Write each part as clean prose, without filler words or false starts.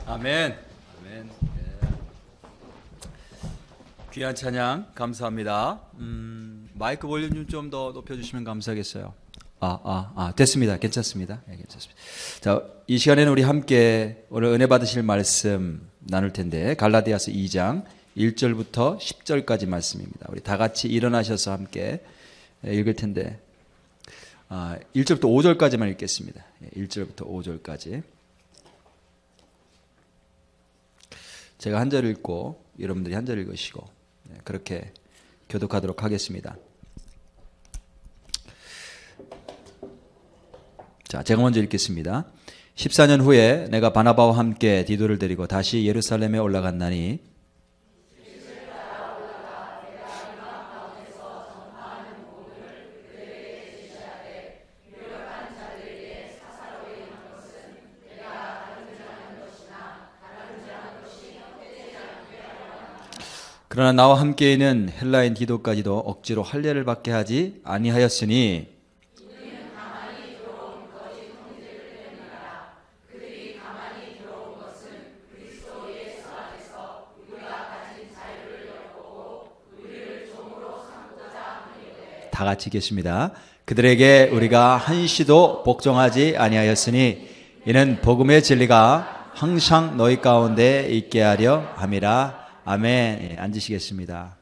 아멘. 아멘. 귀한 찬양 감사합니다. 마이크 볼륨 좀 더 높여주시면 감사하겠어요. 됐습니다. 괜찮습니다. 네, 괜찮습니다. 자, 이 시간에는 우리 함께 오늘 은혜 받으실 말씀 나눌 텐데 갈라디아서 2장 1절부터 10절까지 말씀입니다. 우리 다 같이 일어나셔서 함께 읽을 텐데 1절부터 5절까지만 읽겠습니다. 1절부터 5절까지. 제가 한 절 읽고 여러분들이 한 절 읽으시고 그렇게 교독하도록 하겠습니다. 자, 제가 먼저 읽겠습니다. 14년 후에 내가 바나바와 함께 디도를 데리고 다시 예루살렘에 올라갔나니 그러나 나와 함께 있는 헬라인 디도까지도 억지로 할례를 받게 하지 아니하였으니 다 같이 읽겠습니다. 그들에게 우리가 한시도 복종하지 아니하였으니 이는 복음의 진리가 항상 너희 가운데 있게 하려 함이라. 아멘. 앉으시겠습니다.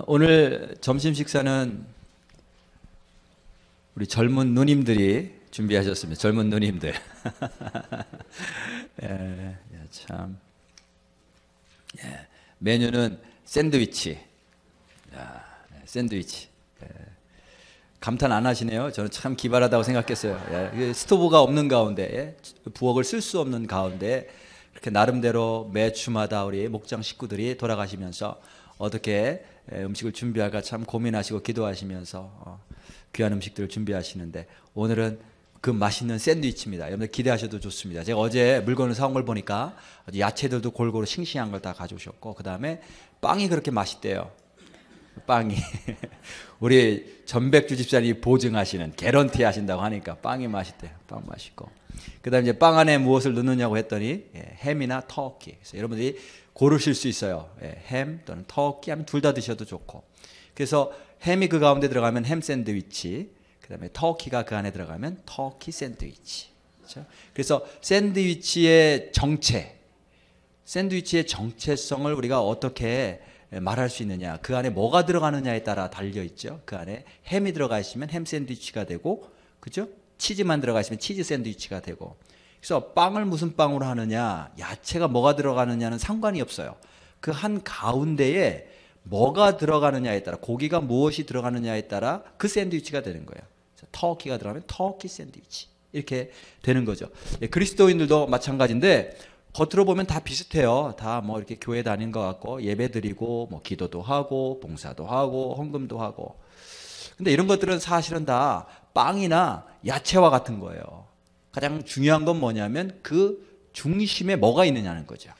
오늘 점심 식사는 우리 젊은 누님들이 준비하셨습니다. 젊은 누님들. 참. 메뉴는 샌드위치. 샌드위치. 감탄 안 하시네요. 저는 참 기발하다고 생각했어요. 스토브가 없는 가운데, 부엌을 쓸 수 없는 가운데 이렇게 나름대로 매주마다 우리 목장 식구들이 돌아가시면서 어떻게 음식을 준비할까 참 고민하시고 기도하시면서 귀한 음식들을 준비하시는데 오늘은 그 맛있는 샌드위치입니다. 여러분들 기대하셔도 좋습니다. 제가 어제 물건을 사온 걸 보니까 야채들도 골고루 싱싱한 걸 다 가져오셨고 그 다음에 빵이 그렇게 맛있대요. 빵이 우리 전백주 집사님이 보증하시는 개런티 하신다고 하니까 빵이 맛있대요. 빵 맛있고 그 다음에 이제 빵 안에 무엇을 넣느냐고 했더니 햄이나 터키. 그래서 여러분들이 고르실 수 있어요. 햄 또는 터키 하면 둘 다 드셔도 좋고 그래서 햄이 그 가운데 들어가면 햄 샌드위치 그 다음에 터키가 그 안에 들어가면 터키 샌드위치. 그렇죠? 그래서 샌드위치의 정체성을 우리가 어떻게 말할 수 있느냐, 그 안에 뭐가 들어가느냐에 따라 달려있죠. 그 안에 햄이 들어가 있으면 햄 샌드위치가 되고 그죠? 치즈만 들어가 있으면 치즈 샌드위치가 되고 그래서 빵을 무슨 빵으로 하느냐, 야채가 뭐가 들어가느냐는 상관이 없어요. 그 한 가운데에 뭐가 들어가느냐에 따라, 고기가 무엇이 들어가느냐에 따라 그 샌드위치가 되는 거예요. 터키가 들어가면 터키 샌드위치 이렇게 되는 거죠. 그리스도인들도 마찬가지인데 겉으로 보면 다 비슷해요. 다 뭐 이렇게 교회 다니는 것 같고 예배 드리고 뭐 기도도 하고 봉사도 하고 헌금도 하고. 근데 이런 것들은 사실은 다 빵이나 야채와 같은 거예요. 가장 중요한 건 뭐냐면 그 중심에 뭐가 있느냐는 거죠.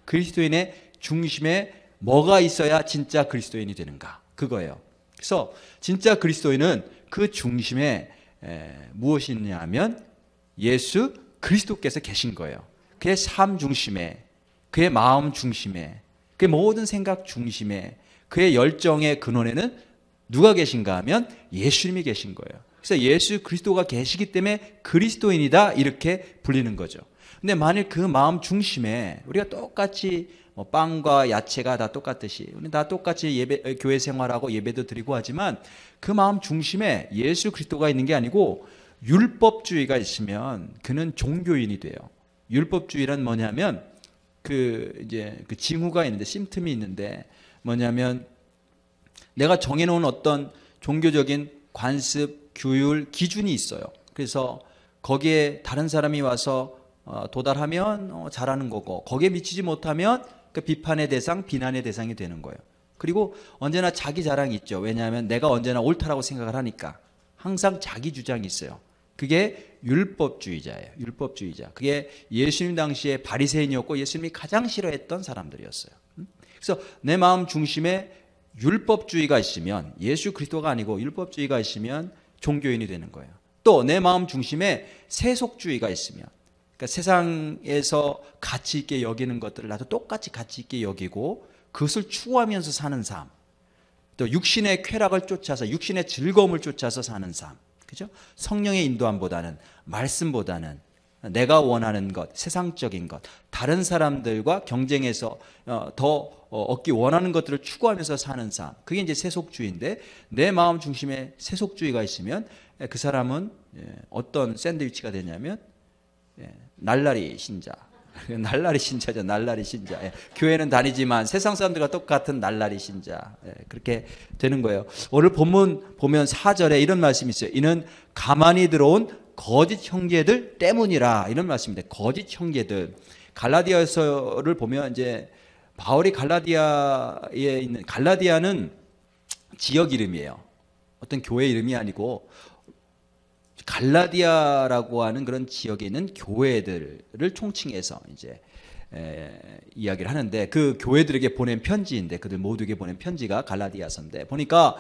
그리스도인의 중심에 뭐가 있어야 진짜 그리스도인이 되는가, 그거예요. 그래서 진짜 그리스도인은 그 중심에 무엇이 있냐면 예수 그리스도께서 계신 거예요. 그의 삶 중심에, 그의 마음 중심에, 그의 모든 생각 중심에, 그의 열정의 근원에는 누가 계신가 하면 예수님이 계신 거예요. 그래서 예수 그리스도가 계시기 때문에 그리스도인이다 이렇게 불리는 거죠. 근데 만일 그 마음 중심에 우리가 똑같이 빵과 야채가 다 똑같듯이 우리 다 똑같이 교회 생활하고 예배도 드리고 하지만 그 마음 중심에 예수 그리스도가 있는 게 아니고 율법주의가 있으면 그는 종교인이 돼요. 율법주의란 뭐냐면 그 징후가 있는데, 심틈이 있는데 뭐냐면 내가 정해놓은 어떤 종교적인 관습, 규율, 기준이 있어요. 그래서 거기에 다른 사람이 와서 도달하면 잘하는 거고 거기에 미치지 못하면 그 비판의 대상, 비난의 대상이 되는 거예요. 그리고 언제나 자기 자랑이 있죠. 왜냐하면 내가 언제나 옳다라고 생각을 하니까 항상 자기 주장이 있어요. 그게 율법주의자예요. 율법주의자. 그게 예수님 당시에 바리새인이었고 예수님이 가장 싫어했던 사람들이었어요. 그래서 내 마음 중심에 율법주의가 있으면, 예수 그리스도가 아니고 율법주의가 있으면 종교인이 되는 거예요. 또 내 마음 중심에 세속주의가 있으면, 그러니까 세상에서 가치 있게 여기는 것들을 나도 똑같이 가치 있게 여기고 그것을 추구하면서 사는 삶. 또 육신의 쾌락을 쫓아서 육신의 즐거움을 쫓아서 사는 삶. 그죠? 성령의 인도함보다는 말씀보다는 내가 원하는 것, 세상적인 것, 다른 사람들과 경쟁해서 더 얻기 원하는 것들을 추구하면서 사는 삶. 그게 이제 세속주의인데 내 마음 중심에 세속주의가 있으면 그 사람은 어떤 샌드위치가 되냐면 날라리 신자. 날라리 신자죠. 날라리 신자. 교회는 다니지만 세상 사람들과 똑같은 날라리 신자. 그렇게 되는 거예요. 오늘 본문 보면 4절에 이런 말씀이 있어요. 이는 가만히 들어온 거짓 형제들 때문이라, 이런 말씀입니다. 거짓 형제들. 갈라디아서를 보면 이제 바울이 갈라디아에 있는, 갈라디아는 지역 이름이에요. 어떤 교회 이름이 아니고 갈라디아라고 하는 그런 지역에 있는 교회들을 총칭해서 이제 이야기를 하는데, 그 교회들에게 보낸 편지인데, 그들 모두에게 보낸 편지가 갈라디아서인데, 보니까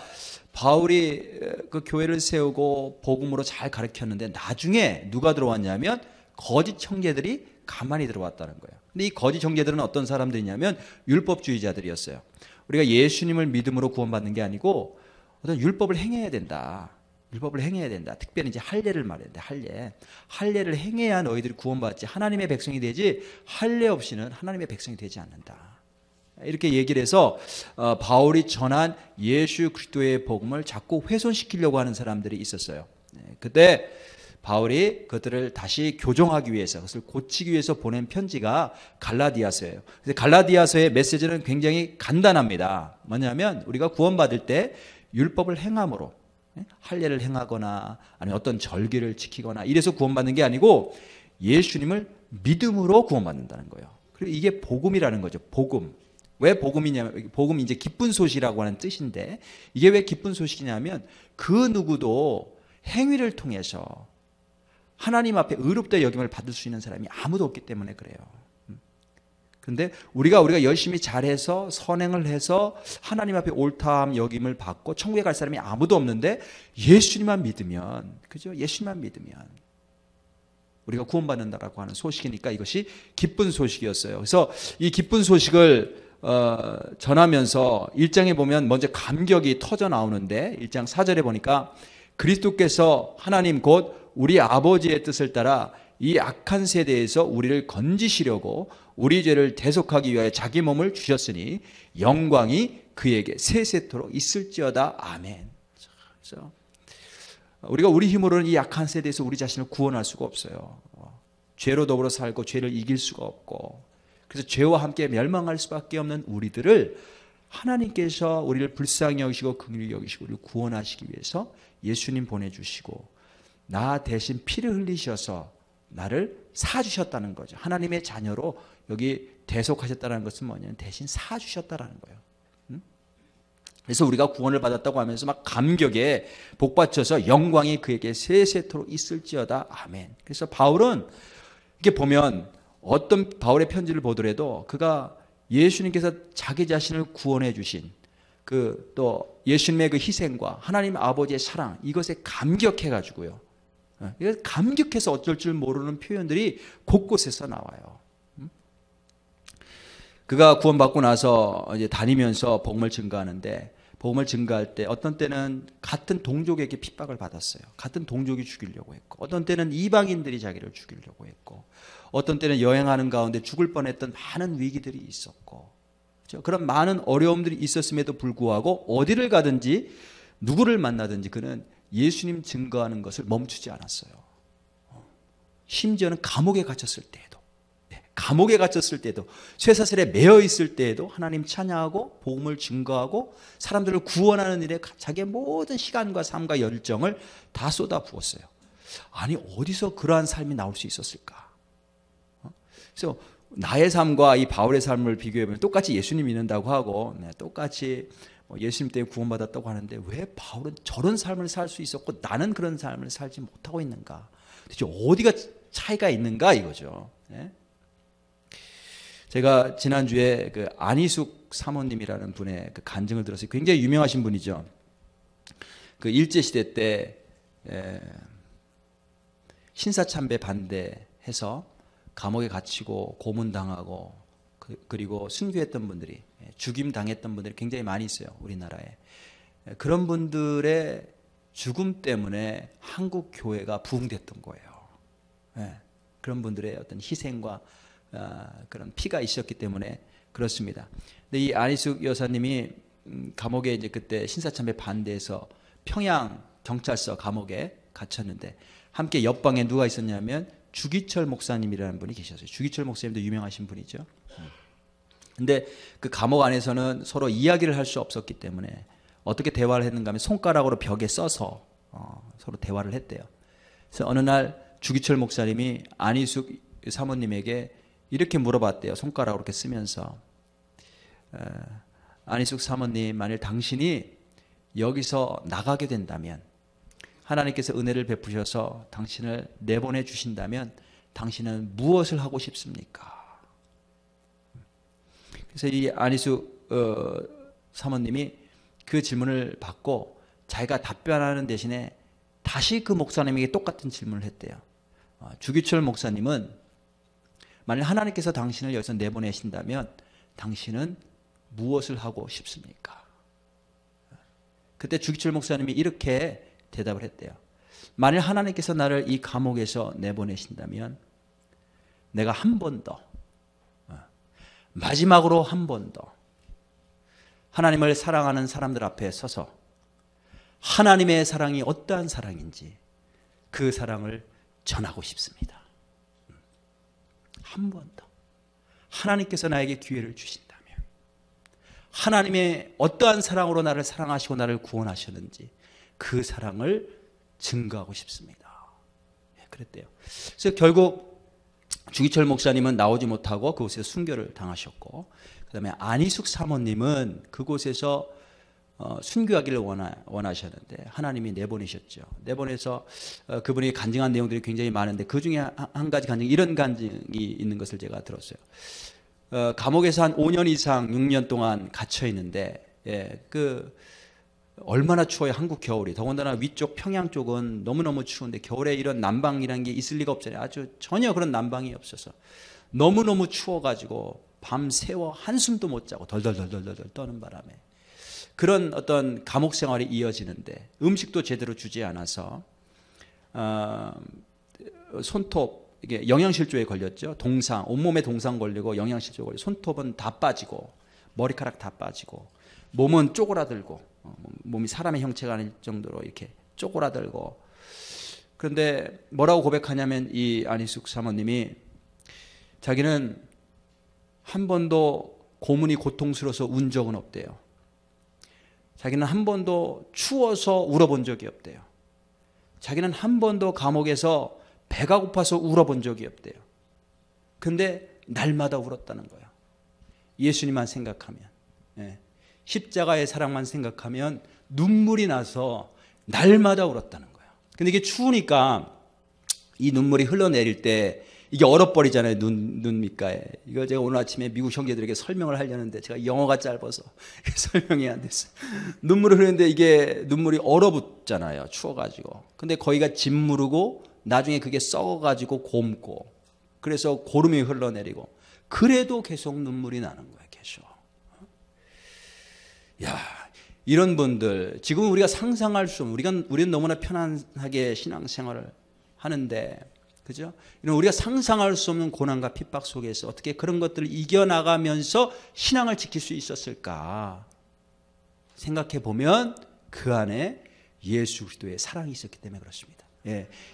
바울이 그 교회를 세우고 복음으로 잘 가르쳤는데 나중에 누가 들어왔냐면 거짓 형제들이 가만히 들어왔다는 거예요. 근데 이 거짓 형제들은 어떤 사람들이냐면 율법주의자들이었어요. 우리가 예수님을 믿음으로 구원받는 게 아니고 어떤 율법을 행해야 된다. 율법을 행해야 된다. 특별히 이제 할례를 말했는데, 할례를 행해야 너희들이 구원받지 하나님의 백성이 되지 할례 없이는 하나님의 백성이 되지 않는다. 이렇게 얘기를 해서 바울이 전한 예수 그리스도의 복음을 자꾸 훼손시키려고 하는 사람들이 있었어요. 그때 바울이 그들을 다시 교정하기 위해서, 그것을 고치기 위해서 보낸 편지가 갈라디아서예요. 그래서 갈라디아서의 메시지는 굉장히 간단합니다. 뭐냐면 우리가 구원받을 때 율법을 행함으로, 할례를 행하거나 아니면 어떤 절기를 지키거나 이래서 구원받는 게 아니고 예수님을 믿음으로 구원받는다는 거예요. 그리고 이게 복음이라는 거죠. 복음. 왜 복음이냐면, 복음이 이제 기쁜 소식이라고 하는 뜻인데, 이게 왜 기쁜 소식이냐면 그 누구도 행위를 통해서 하나님 앞에 의롭다 여김을 받을 수 있는 사람이 아무도 없기 때문에 그래요. 그런데 우리가 열심히 잘해서 선행을 해서 하나님 앞에 옳다함 여김을 받고 천국에 갈 사람이 아무도 없는데 예수님만 믿으면, 그죠? 예수님만 믿으면 우리가 구원받는다라고 하는 소식이니까 이것이 기쁜 소식이었어요. 그래서 이 기쁜 소식을 전하면서 1장에 보면 먼저 감격이 터져 나오는데, 1장 4절에 보니까 그리스도께서 하나님 곧 우리 아버지의 뜻을 따라 이 악한 세대에서 우리를 건지시려고 우리 죄를 대속하기 위하여 자기 몸을 주셨으니 영광이 그에게 세세토록 있을지어다. 아멘. 그래서 우리가 우리 힘으로는 이 악한 세대에서 우리 자신을 구원할 수가 없어요. 죄로 더불어 살고 죄를 이길 수가 없고, 그래서 죄와 함께 멸망할 수밖에 없는 우리들을 하나님께서 우리를 불쌍히 여기시고 긍휼히 여기시고 우리를 구원하시기 위해서 예수님 보내주시고 나 대신 피를 흘리셔서 나를 사주셨다는 거죠. 하나님의 자녀로 여기 대속하셨다는 것은 뭐냐면 대신 사주셨다는 거예요. 그래서 우리가 구원을 받았다고 하면서 막 감격에 복받쳐서 영광이 그에게 세세토록 있을지어다. 아멘. 그래서 바울은 이렇게 보면 어떤 바울의 편지를 보더라도 그가 예수님께서 자기 자신을 구원해 주신 그 또 예수님의 그 희생과 하나님 아버지의 사랑, 이것에 감격해 가지고요. 이거 감격해서 어쩔 줄 모르는 표현들이 곳곳에서 나와요. 그가 구원받고 나서 이제 다니면서 복음을 증거하는데, 복음을 증거할 때 어떤 때는 같은 동족에게 핍박을 받았어요. 같은 동족이 죽이려고 했고, 어떤 때는 이방인들이 자기를 죽이려고 했고, 어떤 때는 여행하는 가운데 죽을 뻔했던 많은 위기들이 있었고, 그렇죠? 그런 많은 어려움들이 있었음에도 불구하고 어디를 가든지 누구를 만나든지 그는 예수님 증거하는 것을 멈추지 않았어요. 심지어는 감옥에 갇혔을 때에도, 감옥에 갇혔을 때도, 쇠사슬에 매여 있을 때에도 하나님 찬양하고 복음을 증거하고 사람들을 구원하는 일에 자기의 모든 시간과 삶과 열정을 다 쏟아부었어요. 아니, 어디서 그러한 삶이 나올 수 있었을까? 그래서 나의 삶과 이 바울의 삶을 비교해보면 똑같이 예수님 믿는다고 하고 똑같이 예수님 때문에 구원받았다고 하는데 왜 바울은 저런 삶을 살 수 있었고 나는 그런 삶을 살지 못하고 있는가? 도대체 어디가 차이가 있는가 이거죠. 제가 지난주에 그 안희숙 사모님이라는 분의 그 간증을 들었어요. 굉장히 유명하신 분이죠. 그 일제시대 때 신사참배 반대해서 감옥에 갇히고 고문당하고 그리고 순교했던 분들이, 죽임 당했던 분들이 굉장히 많이 있어요, 우리나라에. 그런 분들의 죽음 때문에 한국 교회가 부흥됐던 거예요. 그런 분들의 어떤 희생과 그런 피가 있었기 때문에 그렇습니다. 근데 이 안희숙 여사님이 감옥에 이제 그때 신사참배 반대해서 평양 경찰서 감옥에 갇혔는데, 함께 옆방에 누가 있었냐면 주기철 목사님이라는 분이 계셨어요. 주기철 목사님도 유명하신 분이죠. 근데 그 감옥 안에서는 서로 이야기를 할 수 없었기 때문에 어떻게 대화를 했는가 하면 손가락으로 벽에 써서 서로 대화를 했대요. 그래서 어느 날 주기철 목사님이 안희숙 사모님에게 이렇게 물어봤대요. 손가락으로 이렇게 쓰면서, 안희숙 사모님, 만일 당신이 여기서 나가게 된다면, 하나님께서 은혜를 베푸셔서 당신을 내보내 주신다면 당신은 무엇을 하고 싶습니까? 그래서 이 안희숙 사모님이 그 질문을 받고 자기가 답변하는 대신에 다시 그 목사님에게 똑같은 질문을 했대요. 주기철 목사님은 만일 하나님께서 당신을 여기서 내보내신다면 당신은 무엇을 하고 싶습니까? 그때 주기철 목사님이 이렇게 대답을 했대요. 만일 하나님께서 나를 이 감옥에서 내보내신다면 내가 한 번 더, 마지막으로 한 번 더 하나님을 사랑하는 사람들 앞에 서서 하나님의 사랑이 어떠한 사랑인지 그 사랑을 전하고 싶습니다. 한 번 더 하나님께서 나에게 기회를 주신다면, 하나님의 어떠한 사랑으로 나를 사랑하시고 나를 구원하셨는지 그 사랑을 증거하고 싶습니다. 그랬대요. 그래서 결국 주기철 목사님은 나오지 못하고 그곳에서 순교를 당하셨고, 그 다음에 안희숙 사모님은 그곳에서 순교하기를 원하셨는데 하나님이 내보내셨죠. 내보내서 그분이 간증한 내용들이 굉장히 많은데 그 중에 한 가지 간증, 이런 간증이 있는 것을 제가 들었어요. 감옥에서 한 5년 이상 6년 동안 갇혀 있는데, 얼마나 추워요, 한국 겨울이. 더군다나 위쪽 평양 쪽은 너무너무 추운데 겨울에 이런 난방이라는 게 있을 리가 없잖아요. 아주 전혀 그런 난방이 없어서 너무너무 추워가지고 밤새워 한숨도 못 자고 덜덜덜덜덜 떠는 바람에 그런 어떤 감옥 생활이 이어지는데, 음식도 제대로 주지 않아서 손톱, 이게 영양실조에 걸렸죠. 동상, 온몸에 동상 걸리고 영양실조 걸리고, 손톱은 다 빠지고 머리카락 다 빠지고 몸은 쪼그라들고, 몸이 사람의 형체가 아닐 정도로 이렇게 쪼그라들고. 그런데 뭐라고 고백하냐면 이 안희숙 사모님이 자기는 한 번도 고문이 고통스러워서 운 적은 없대요. 자기는 한 번도 추워서 울어본 적이 없대요. 자기는 한 번도 감옥에서 배가 고파서 울어본 적이 없대요. 근데 날마다 울었다는 거예요. 예수님만 생각하면, 십자가의 사랑만 생각하면 눈물이 나서 날마다 울었다는 거예요. 근데 이게 추우니까 이 눈물이 흘러내릴 때 이게 얼어버리잖아요, 눈 밑가에. 이거 제가 오늘 아침에 미국 형제들에게 설명을 하려는데 제가 영어가 짧아서 설명이 안 됐어요. 눈물을 흐르는데 이게 눈물이 얼어붙잖아요, 추워가지고. 근데 거기가 짓무르고 나중에 그게 썩어가지고 곪고, 그래서 고름이 흘러내리고, 그래도 계속 눈물이 나는 거예요, 계속. 야, 이런 분들, 지금 우리가 상상할 수 없는, 우리는 너무나 편안하게 신앙생활을 하는데, 그죠? 이런 우리가 상상할 수 없는 고난과 핍박 속에서 어떻게 그런 것들을 이겨나가면서 신앙을 지킬 수 있었을까 생각해 보면 그 안에 예수 그리스도의 사랑이 있었기 때문에 그렇습니다.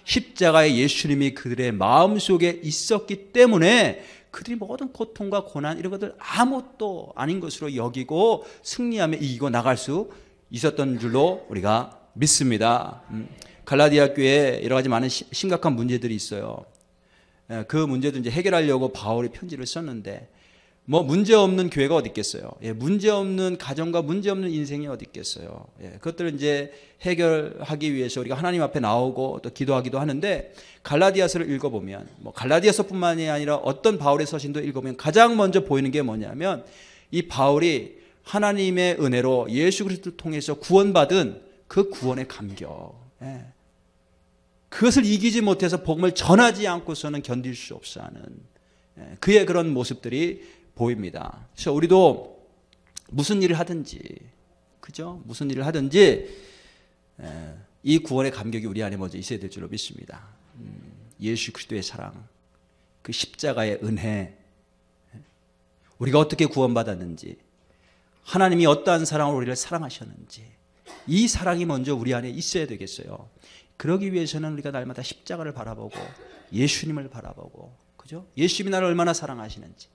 십자가의 예수님이 그들의 마음속에 있었기 때문에 그들이 모든 고통과 고난 이런 것들 아무것도 아닌 것으로 여기고 승리하며 이기고 나갈 수 있었던 줄로 우리가 믿습니다. 갈라디아 교회에 여러 가지 많은 심각한 문제들이 있어요. 그 문제도 이제 해결하려고 바울이 편지를 썼는데, 뭐 문제 없는 교회가 어디 있겠어요? 문제 없는 가정과 문제 없는 인생이 어디 있겠어요? 그것들을 이제 해결하기 위해서 우리가 하나님 앞에 나오고 또 기도하기도 하는데, 갈라디아서를 읽어보면, 뭐 갈라디아서뿐만이 아니라 어떤 바울의 서신도 읽어보면 가장 먼저 보이는 게 뭐냐면, 이 바울이 하나님의 은혜로 예수 그리스도를 통해서 구원받은 그 구원의 감격. 그것을 이기지 못해서 복음을 전하지 않고서는 견딜 수 없어 하는 그의 그런 모습들이 보입니다. 그래서 우리도 무슨 일을 하든지, 그죠? 무슨 일을 하든지 이 구원의 감격이 우리 안에 먼저 있어야 될 줄로 믿습니다. 예수 그리스도의 사랑, 그 십자가의 은혜, 우리가 어떻게 구원받았는지, 하나님이 어떠한 사랑으로 우리를 사랑하셨는지, 이 사랑이 먼저 우리 안에 있어야 되겠어요. 그러기 위해서는 우리가 날마다 십자가를 바라보고 예수님을 바라보고, 그죠? 예수님이 나를 얼마나 사랑하시는지.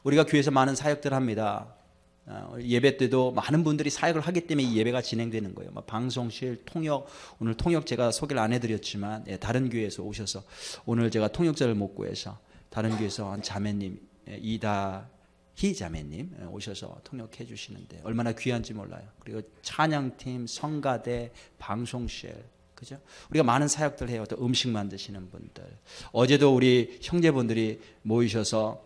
우리가 교회에서 많은 사역들 합니다. 예배 때도 많은 분들이 사역을 하기 때문에 이 예배가 진행되는 거예요. 방송실, 통역, 오늘 통역 제가 소개를 안 해드렸지만 다른 교회에서 오셔서 오늘 제가 통역자를 못 구해서 다른 교회에서 한 자매님, 이다희 자매님 오셔서 통역해 주시는데 얼마나 귀한지 몰라요. 그리고 찬양팀, 성가대, 방송실, 그죠? 우리가 많은 사역들 해요. 또 음식 만드시는 분들. 어제도 우리 형제분들이 모이셔서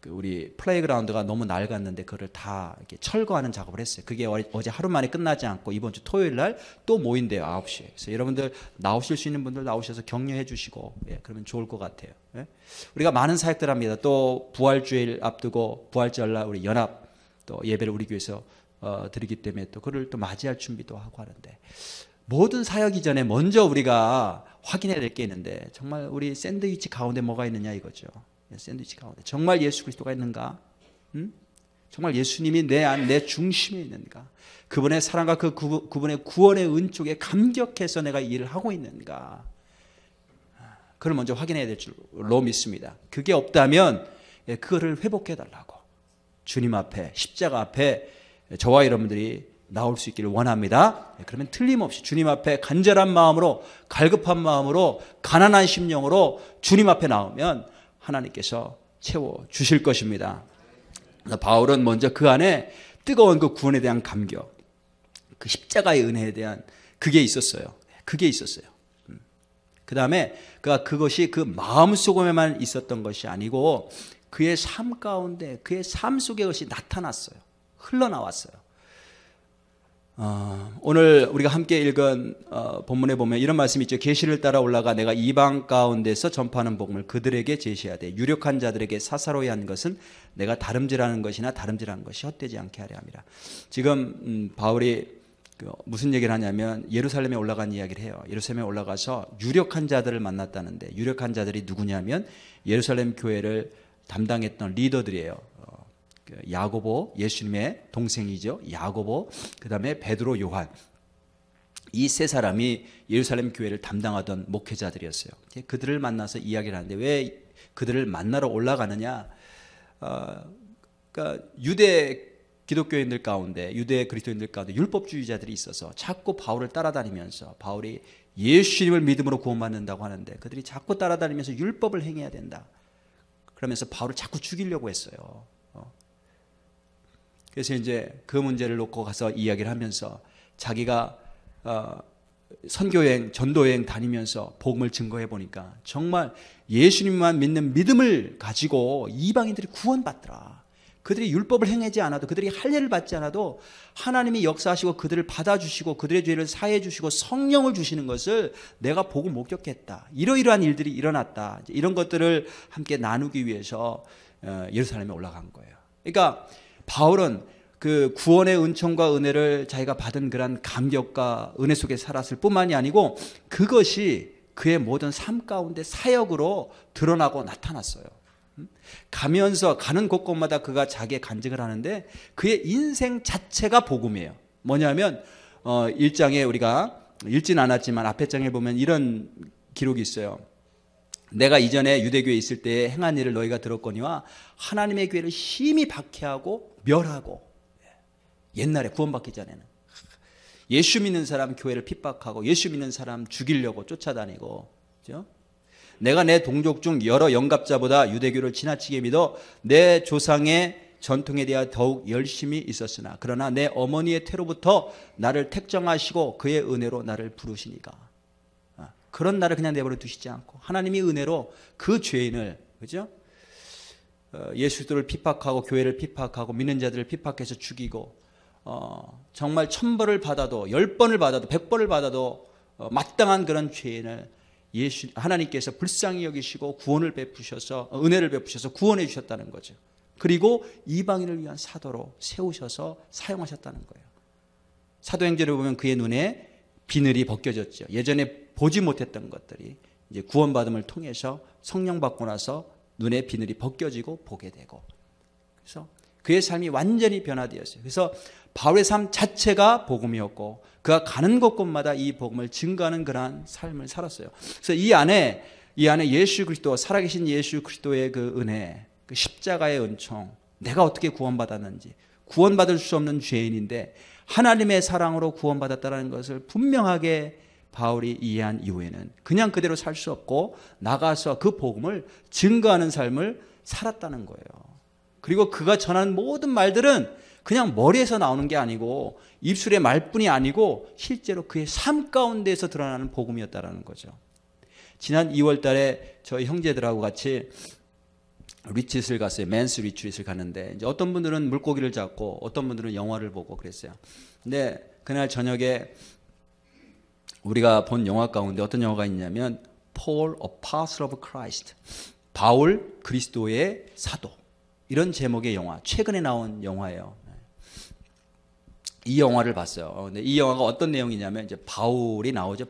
우리 플레이그라운드가 너무 낡았는데 그걸 다 이렇게 철거하는 작업을 했어요. 그게 어제 하루 만에 끝나지 않고 이번 주 토요일 날 또 모인대요. 9시에. 그래서 여러분들 나오실 수 있는 분들 나오셔서 격려해 주시고, 그러면 좋을 것 같아요. 우리가 많은 사역들 합니다. 또 부활주일 앞두고 부활절날 우리 연합 또 예배를 우리 교회에서 드리기 때문에 또 그를 또 맞이할 준비도 하고 하는데, 모든 사역 이전에 먼저 우리가 확인해야 될 게 있는데, 정말 우리 샌드위치 가운데 뭐가 있느냐 이거죠. 샌드위치 가운데 정말 예수 그리스도가 있는가? 정말 예수님이 내 중심에 있는가? 그분의 사랑과 그분의 구원의 은총에 감격해서 내가 일을 하고 있는가? 그걸 먼저 확인해야 될 줄로 믿습니다. 그게 없다면 그거를 회복해 달라고 주님 앞에, 십자가 앞에 저와 여러분들이 나올 수 있기를 원합니다. 그러면 틀림없이 주님 앞에 간절한 마음으로, 갈급한 마음으로, 가난한 심령으로 주님 앞에 나오면 하나님께서 채워 주실 것입니다. 바울은 먼저 그 안에 뜨거운 그 구원에 대한 감격, 그 십자가의 은혜에 대한 그게 있었어요. 그게 있었어요. 그 다음에 그것이 그 마음속에만 있었던 것이 아니고 그의 삶 가운데, 그의 삶 속에 그것이 나타났어요. 흘러나왔어요. 오늘 우리가 함께 읽은 본문에 보면 이런 말씀이 있죠. 계시를 따라 올라가 내가 이방 가운데서 전파하는 복음을 그들에게 제시해야 돼. 유력한 자들에게 사사로이 한 것은 내가 다름질하는 것이나 다름질하는 것이 헛되지 않게 하려 함이라. 지금 바울이 무슨 얘기를 하냐면 예루살렘에 올라간 이야기를 해요. 예루살렘에 올라가서 유력한 자들을 만났다는데, 유력한 자들이 누구냐면 예루살렘 교회를 담당했던 리더들이에요. 야고보, 예수님의 동생이죠. 야고보, 그 다음에 베드로, 요한. 이 세 사람이 예루살렘 교회를 담당하던 목회자들이었어요. 그들을 만나서 이야기를 하는데, 왜 그들을 만나러 올라가느냐? 그러니까 유대 기독교인들 가운데, 유대 그리스도인들 가운데 율법주의자들이 있어서 자꾸 바울을 따라다니면서, 바울이 예수님을 믿음으로 구원받는다고 하는데 그들이 자꾸 따라다니면서 율법을 행해야 된다, 그러면서 바울을 자꾸 죽이려고 했어요. 그래서 이제 그 문제를 놓고 가서 이야기를 하면서 자기가 선교여행, 전도여행 다니면서 복음을 증거해 보니까 정말 예수님만 믿는 믿음을 가지고 이방인들이 구원받더라. 그들이 율법을 행하지 않아도, 그들이 할례를 받지 않아도 하나님이 역사하시고 그들을 받아주시고 그들의 죄를 사해 주시고 성령을 주시는 것을 내가 보고 목격했다. 이러이러한 일들이 일어났다. 이런 것들을 함께 나누기 위해서 예루살렘에 올라간 거예요. 그러니까 바울은 그 구원의 은총과 은혜를 자기가 받은 그런 감격과 은혜 속에 살았을 뿐만이 아니고 그것이 그의 모든 삶 가운데 사역으로 드러나고 나타났어요. 가면서 가는 곳곳마다 그가 자기의 간증을 하는데 그의 인생 자체가 복음이에요. 뭐냐면 1장에 우리가 읽진 않았지만 앞에 장에 보면 이런 기록이 있어요. 내가 이전에 유대교에 있을 때 행한 일을 너희가 들었거니와 하나님의 교회를 심히 박해하고 멸하고, 옛날에 구원받기 전에는 예수 믿는 사람 교회를 핍박하고 예수 믿는 사람 죽이려고 쫓아다니고, 그렇죠? 내가 내 동족 중 여러 영갑자보다 유대교를 지나치게 믿어 내 조상의 전통에 대하여 더욱 열심히 있었으나 그러나 내 어머니의 태로부터 나를 택정하시고 그의 은혜로 나를 부르시니까, 그런 나를 그냥 내버려 두시지 않고 하나님이 은혜로 그 죄인을, 그죠? 예수들을 핍박하고 교회를 핍박하고 믿는 자들을 핍박해서 죽이고 정말 1000벌을 받아도 10번을 받아도 100번을 받아도 마땅한 그런 죄인을 하나님께서 불쌍히 여기시고 구원을 베푸셔서 은혜를 베푸셔서 구원해 주셨다는 거죠. 그리고 이방인을 위한 사도로 세우셔서 사용하셨다는 거예요. 사도행전을 보면 그의 눈에 비늘이 벗겨졌죠. 예전에 보지 못했던 것들이 이제 구원받음을 통해서 성령 받고 나서 눈에 비늘이 벗겨지고 보게 되고, 그래서 그의 삶이 완전히 변화되었어요. 그래서 바울의 삶 자체가 복음이었고 그가 가는 곳곳마다 이 복음을 증거하는 그러한 삶을 살았어요. 그래서 이 안에 예수 그리스도, 살아계신 예수 그리스도의 그 은혜, 그 십자가의 은총, 내가 어떻게 구원받았는지, 구원받을 수 없는 죄인인데 하나님의 사랑으로 구원받았다는 것을 분명하게 바울이 이해한 이후에는 그냥 그대로 살 수 없고 나가서 그 복음을 증거하는 삶을 살았다는 거예요. 그리고 그가 전하는 모든 말들은 그냥 머리에서 나오는 게 아니고 입술의 말뿐이 아니고 실제로 그의 삶 가운데에서 드러나는 복음이었다는 거죠. 지난 2월 달에 저희 형제들하고 같이 리트릿을 갔어요. 맨스 리트릿을 갔는데 이제 어떤 분들은 물고기를 잡고 어떤 분들은 영화를 보고 그랬어요. 근데 그날 저녁에 우리가 본 영화 가운데 어떤 영화가 있냐면 Paul, Apostle of Christ, 바울 그리스도의 사도, 이런 제목의 영화, 최근에 나온 영화예요. 이 영화를 봤어요. 근데 이 영화가 어떤 내용이냐면 이제 바울이 나오죠.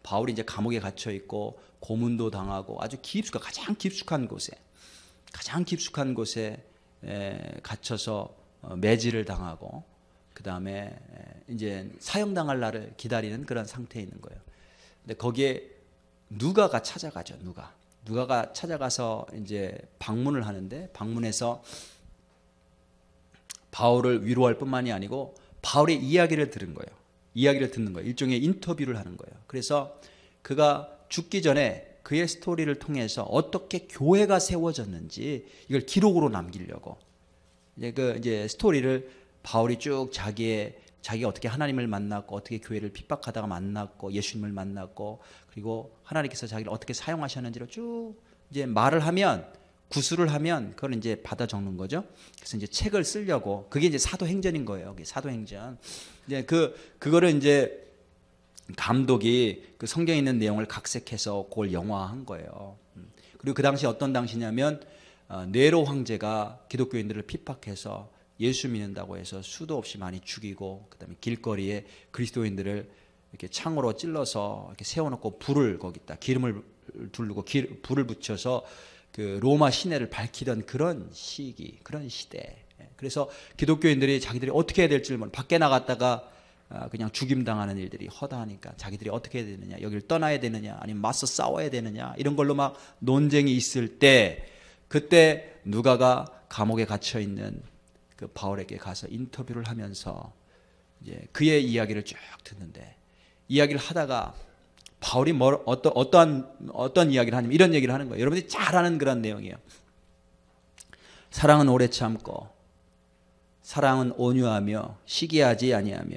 바울이 이제 감옥에 갇혀 있고 고문도 당하고 아주 가장 깊숙한 곳에 갇혀서 매질을 당하고 그 다음에 이제 사형당할 날을 기다리는 그런 상태에 있는 거예요. 근데 거기에 누가가 찾아가죠. 누가가 찾아가서 이제 방문을 하는데, 방문해서 바울을 위로할 뿐만이 아니고 바울의 이야기를 듣는 거예요. 일종의 인터뷰를 하는 거예요. 그래서 그가 죽기 전에 그의 스토리를 통해서 어떻게 교회가 세워졌는지 이걸 기록으로 남기려고 이제 스토리를 바울이 쭉 자기가 어떻게 하나님을 만났고 어떻게 교회를 핍박하다가 만났고 예수님을 만났고 그리고 하나님께서 자기를 어떻게 사용하셨는지를 쭉 이제 말을 하면, 구술을 하면 그걸 이제 받아 적는 거죠. 그래서 이제 책을 쓰려고, 그게 이제 사도행전인 거예요. 사도행전. 이제 그거를 이제 감독이 그 성경에 있는 내용을 각색해서 그걸 영화한 거예요. 그리고 그 당시 어떤 당시냐면 네로 황제가 기독교인들을 핍박해서 예수 믿는다고 해서 수도 없이 많이 죽이고, 그다음에 길거리에 그리스도인들을 이렇게 창으로 찔러서 이렇게 세워놓고 불을 거기다 기름을 두르고 불을 붙여서 그 로마 시내를 밝히던 그런 시기, 그런 시대. 그래서 기독교인들이 자기들이 어떻게 해야 될지 모르고 밖에 나갔다가 그냥 죽임당하는 일들이 허다하니까 자기들이 어떻게 해야 되느냐, 여기를 떠나야 되느냐, 아니면 맞서 싸워야 되느냐, 이런 걸로 막 논쟁이 있을 때, 그때 누가가 감옥에 gat혀 있는 그 바울에게 가서 인터뷰를 하면서 이제 그의 이야기를 쭉 듣는데, 이야기를 하다가 바울이 어떤 이야기를 하냐면 이런 얘기를 하는 거예요. 여러분들이 잘 아는 그런 내용이에요. 사랑은 오래 참고, 사랑은 온유하며 시기하지 아니하며,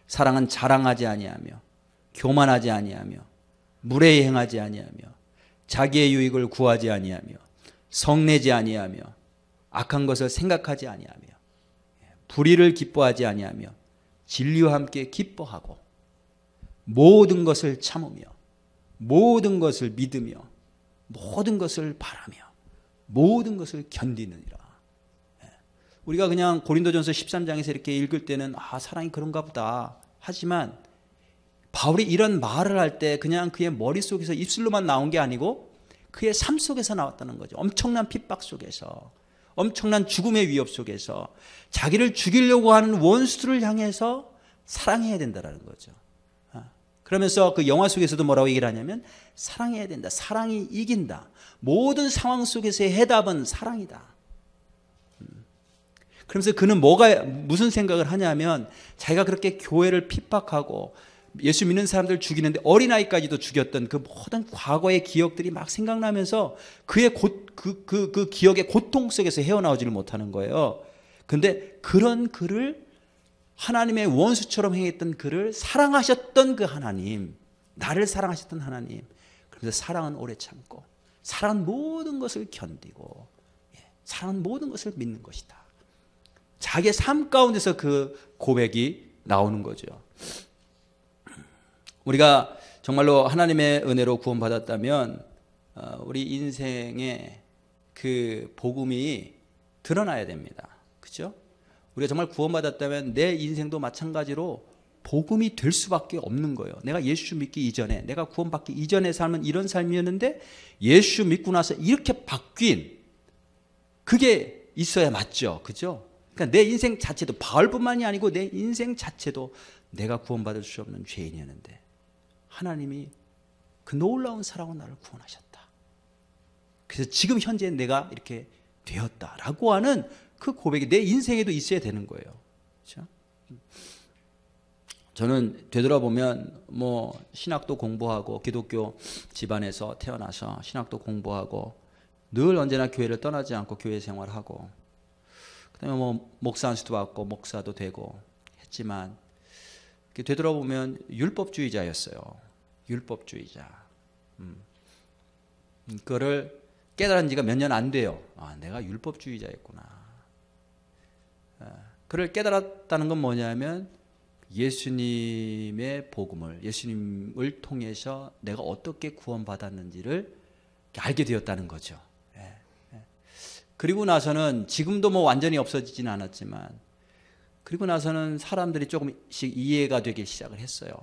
사랑은 자랑하지 아니하며 교만하지 아니하며 무례히 행하지 아니하며 자기의 유익을 구하지 아니하며 성내지 아니하며 악한 것을 생각하지 아니하며 불의를 기뻐하지 아니하며 진리와 함께 기뻐하고 모든 것을 참으며 모든 것을 믿으며 모든 것을 바라며 모든 것을 견디느니라. 우리가 그냥 고린도전서 13장에서 이렇게 읽을 때는 사랑이 그런가 보다 하지만, 바울이 이런 말을 할 때 그냥 그의 머릿속에서 입술로만 나온 게 아니고 그의 삶 속에서 나왔다는 거죠. 엄청난 핍박 속에서, 엄청난 죽음의 위협 속에서 자기를 죽이려고 하는 원수들을 향해서 사랑해야 된다는 거죠. 그러면서 그 영화 속에서도 뭐라고 얘기를 하냐면 사랑해야 된다. 사랑이 이긴다. 모든 상황 속에서의 해답은 사랑이다. 그러면서 그는 무슨 생각을 하냐면, 자기가 그렇게 교회를 핍박하고 예수 믿는 사람들 죽이는데 어린아이까지도 죽였던 그 모든 과거의 기억들이 막 생각나면서 그의 그 기억의 고통 속에서 헤어나오지를 못하는 거예요. 근데 그런 그를, 하나님의 원수처럼 행했던 그를 사랑하셨던 그 하나님, 나를 사랑하셨던 하나님, 그래서 사랑은 오래 참고, 사랑은 모든 것을 견디고, 사랑은 모든 것을 믿는 것이다. 자기의 삶 가운데서 그 고백이 나오는 거죠. 우리가 정말로 하나님의 은혜로 구원받았다면 우리 인생에 그 복음이 드러나야 됩니다. 그렇죠? 우리가 정말 구원받았다면 내 인생도 마찬가지로 복음이 될 수밖에 없는 거예요. 내가 예수 믿기 이전에, 내가 구원받기 이전의 삶은 이런 삶이었는데 예수 믿고 나서 이렇게 바뀐, 그게 있어야 맞죠. 그죠? 그러니까 내 인생 자체도, 바울뿐만이 아니고 내 인생 자체도 내가 구원받을 수 없는 죄인이었는데 하나님이 그 놀라운 사랑으로 나를 구원하셨다. 그래서 지금 현재 내가 이렇게 되었다라고 하는 그 고백이 내 인생에도 있어야 되는 거예요. 그렇죠? 저는 되돌아보면 뭐 신학도 공부하고 기독교 집안에서 태어나서 신학도 공부하고 늘 언제나 교회를 떠나지 않고 교회 생활하고 그다음에 뭐 목사 안수도 받고 목사도 되고 했지만 되돌아보면 율법주의자였어요. 율법주의자. 그거를 깨달은 지가 몇 년 안 돼요. 아, 내가 율법주의자였구나. 그를 깨달았다는 건 뭐냐면 예수님의 복음을, 예수님을 통해서 내가 어떻게 구원받았는지를 알게 되었다는 거죠. 그리고 나서는 지금도 뭐 완전히 없어지진 않았지만 그리고 나서는 사람들이 조금씩 이해가 되기 시작을 했어요.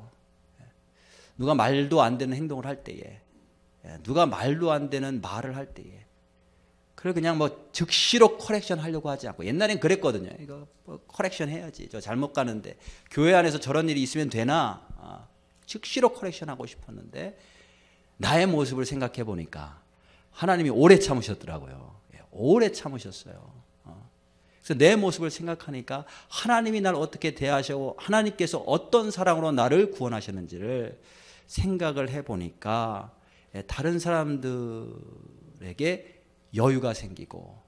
누가 말도 안 되는 행동을 할 때에, 누가 말도 안 되는 말을 할 때에, 그걸 그냥 뭐 즉시로 커렉션 하려고 하지 않고, 옛날엔 그랬거든요. 이거 뭐 커렉션 해야지. 저 잘못 가는데 교회 안에서 저런 일이 있으면 되나? 즉시로 커렉션 하고 싶었는데 나의 모습을 생각해 보니까 하나님이 오래 참으셨더라고요. 오래 참으셨어요. 그래서 내 모습을 생각하니까 하나님이 나를 어떻게 대하시고 하나님께서 어떤 사랑으로 나를 구원하셨는지를 생각을 해보니까 다른 사람들에게 여유가 생기고